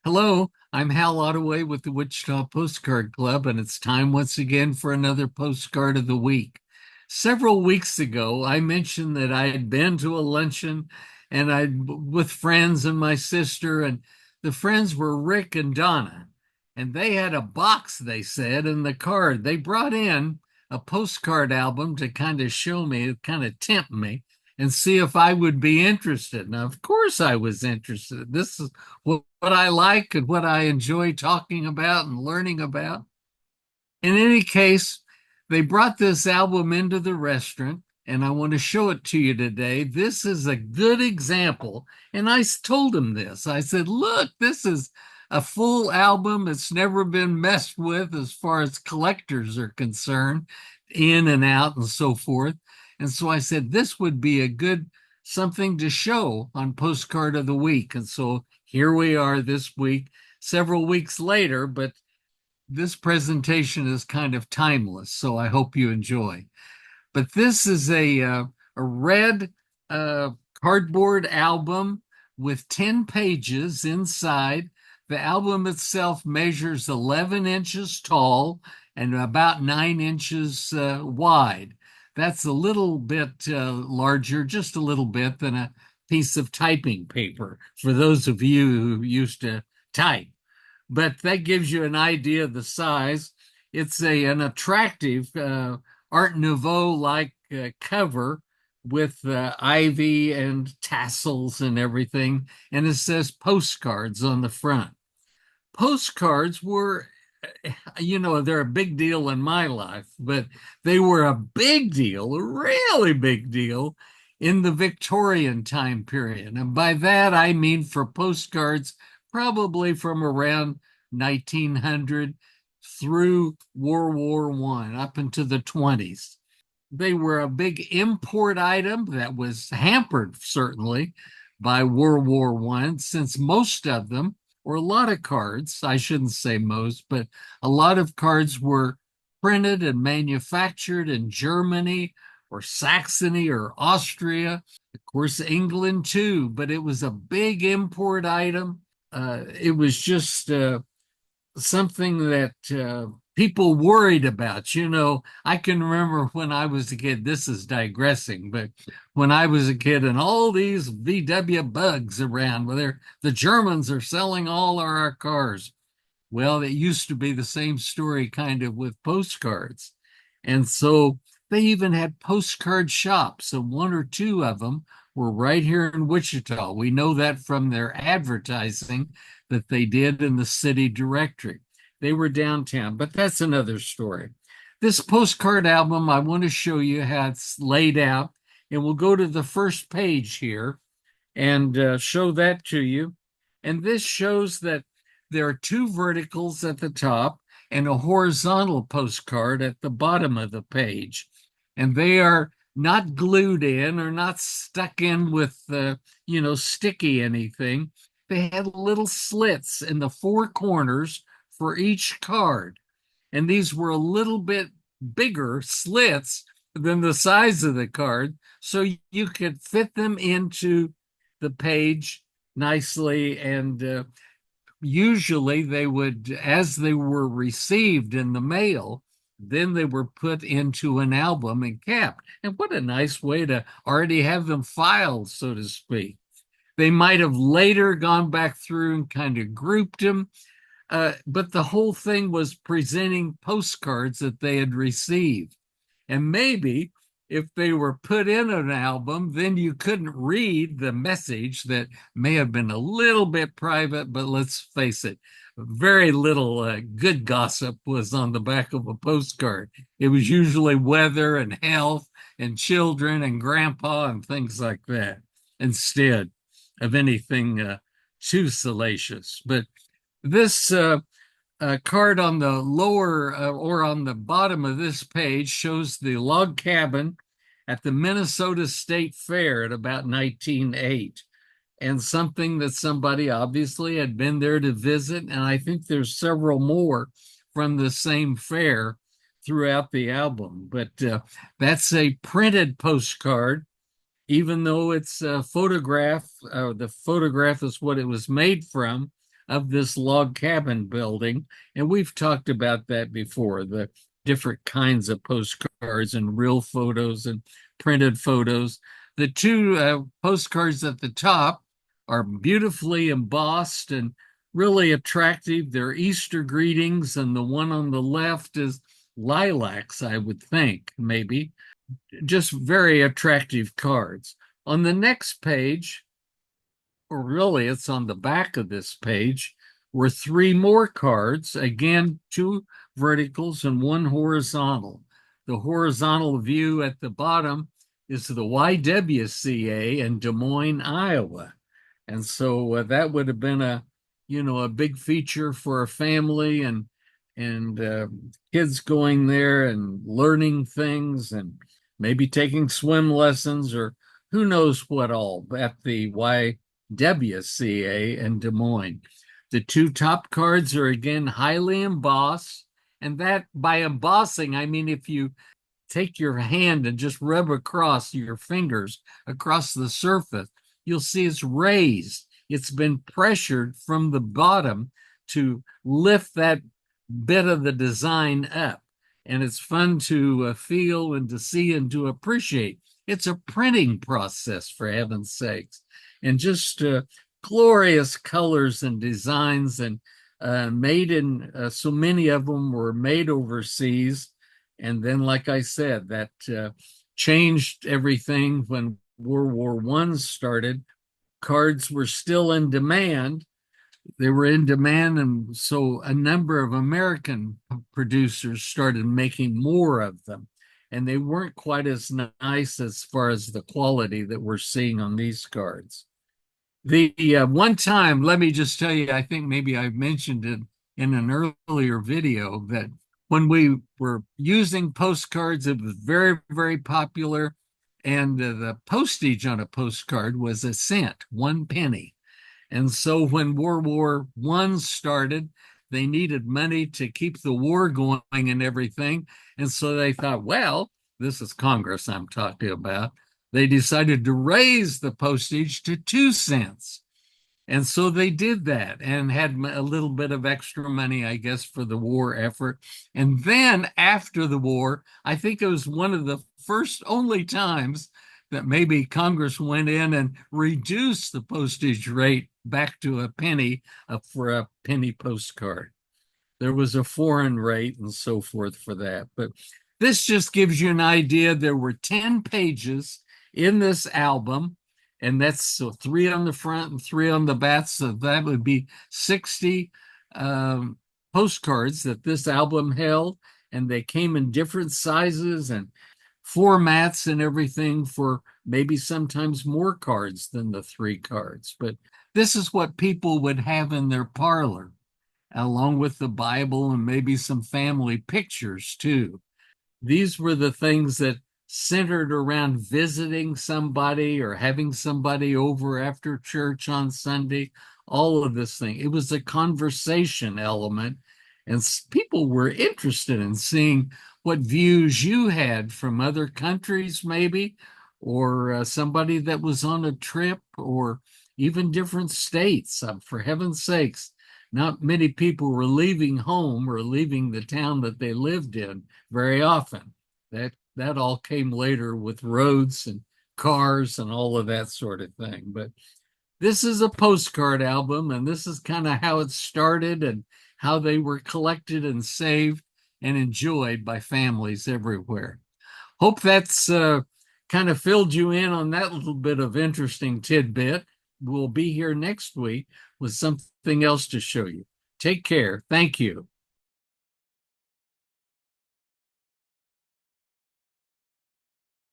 Hello, I'm Hal Ottaway with the Wichita Postcard Club, and it's time once again for another postcard of the week. Several weeks ago, I mentioned that I had been to a luncheon and I with friends and my sister, and the friends were Rick and Donna, and they had a box, they said, and the card. They brought in a postcard album to kind of show me, kind of tempt me, and see if I would be interested. Now, of course, I was interested. This is what I like and what I enjoy talking about and learning about. In any case, they brought this album into the restaurant, and I want to show it to you today. This is a good example. And I told them this. I said, look, this is a full album. It's never been messed with as far as collectors are concerned, in and out and so forth. And so I said, this would be a good something to show on Postcard of the Week. And so here we are this week, several weeks later, but this presentation is kind of timeless, so I hope you enjoy. But this is a red uh, cardboard album with 10 pages inside. The album itself measures 11 inches tall and about 9 inches wide. That's a little bit larger, just a little bit, than a piece of typing paper for those of you who used to type. But that gives you an idea of the size. It's an attractive Art Nouveau like cover with ivy and tassels and everything. And it says postcards on the front. Postcards were, they're a big deal in my life, but they were a big deal, a really big deal in the Victorian time period. And by that, I mean for postcards, probably from around 1900 through World War I, up into the 20s. They were a big import item that was hampered, certainly, by World War I, since most of them, or a lot of cards, I shouldn't say most, but a lot of cards were printed and manufactured in Germany or Saxony or Austria, of course, England too, but it was a big import item. It was just something that people worried about. I can remember when I was a kid, this is digressing, but when I was a kid and all these VW bugs around, where the Germans are selling all our cars. Well, it used to be the same story kind of with postcards. And so they even had postcard shops, and one or two of them were right here in Wichita. We know that from their advertising that they did in the city directory. They were downtown, but that's another story. This postcard album, I want to show you how it's laid out, and we'll go to the first page here and show that to you. And this shows that there are two verticals at the top and a horizontal postcard at the bottom of the page. And they are not glued in or not stuck in with, sticky anything. They had little slits in the four corners for each card. And these were a little bit bigger slits than the size of the card. So you could fit them into the page nicely. And usually they would, as they were received in the mail, then they were put into an album and kept. And what a nice way to already have them filed, so to speak. They might have later gone back through and kind of grouped them, but the whole thing was presenting postcards that they had received. And maybe if they were put in an album, then you couldn't read the message that may have been a little bit private, but let's face it, very little good gossip was on the back of a postcard. It was usually weather and health and children and grandpa and things like that instead of anything too salacious. But this card on the lower or on the bottom of this page shows the log cabin at the Minnesota State Fair at about 1908, and something that somebody obviously had been there to visit. And I think there's several more from the same fair throughout the album. But that's a printed postcard, even though it's a photograph, the photograph is what it was made from. of this log cabin building. And we've talked about that before, the different kinds of postcards and real photos and printed photos. The two postcards at the top are beautifully embossed and really attractive. They're Easter greetings, and the one on the left is lilacs, I would think, maybe. Just very attractive cards. On the next page, or really it's on the back of this page, were three more cards. Again, two verticals and one horizontal. The horizontal view at the bottom is the YWCA in Des Moines, Iowa. And so that would have been a big feature for a family and kids going there and learning things and maybe taking swim lessons or who knows what all at the YWCA in Des Moines. The two top cards are again highly embossed, and that by embossing, I mean if you take your hand and just rub across your fingers across the surface, you'll see it's raised. It's been pressured from the bottom to lift that bit of the design up. And it's fun to feel and to see and to appreciate. It's a printing process, for heaven's sakes, and just glorious colors and designs, and made in so many of them were made overseas. And then, like I said, that changed everything when World War I started. Cards were still in demand. They were in demand, and so a number of American producers started making more of them. And they weren't quite as nice as far as the quality that we're seeing on these cards. The one time, let me just tell you, I think maybe I mentioned it in an earlier video, that when we were using postcards, it was very, very popular. And the postage on a postcard was a cent, 1 penny. And so when World War I started, they needed money to keep the war going and everything. And so they thought, well, this is Congress I'm talking about. They decided to raise the postage to 2 cents. And so they did that and had a little bit of extra money, I guess, for the war effort. And then after the war, I think it was one of the first only times that maybe Congress went in and reduced the postage rate back to a penny for a penny postcard. There was a foreign rate and so forth for that. But this just gives you an idea. There were 10 pages in this album, and that's so 3 on the front and 3 on the back. So that would be 60 postcards that this album held, and they came in different sizes and formats and everything for maybe sometimes more cards than the 3 cards. But this is what people would have in their parlor, along with the Bible and maybe some family pictures too. These were the things that centered around visiting somebody or having somebody over after church on Sunday, all of this thing. It was a conversation element, and people were interested in seeing what views you had from other countries, maybe, or somebody that was on a trip, or even different states. For heaven's sakes, not many people were leaving home or leaving the town that they lived in very often. That all came later with roads and cars and all of that sort of thing. But this is a postcard album, and this is kind of how it started and how they were collected and saved and enjoyed by families everywhere. Hope that's kind of filled you in on that little bit of interesting tidbit. We'll be here next week with something else to show you. Take care. Thank you.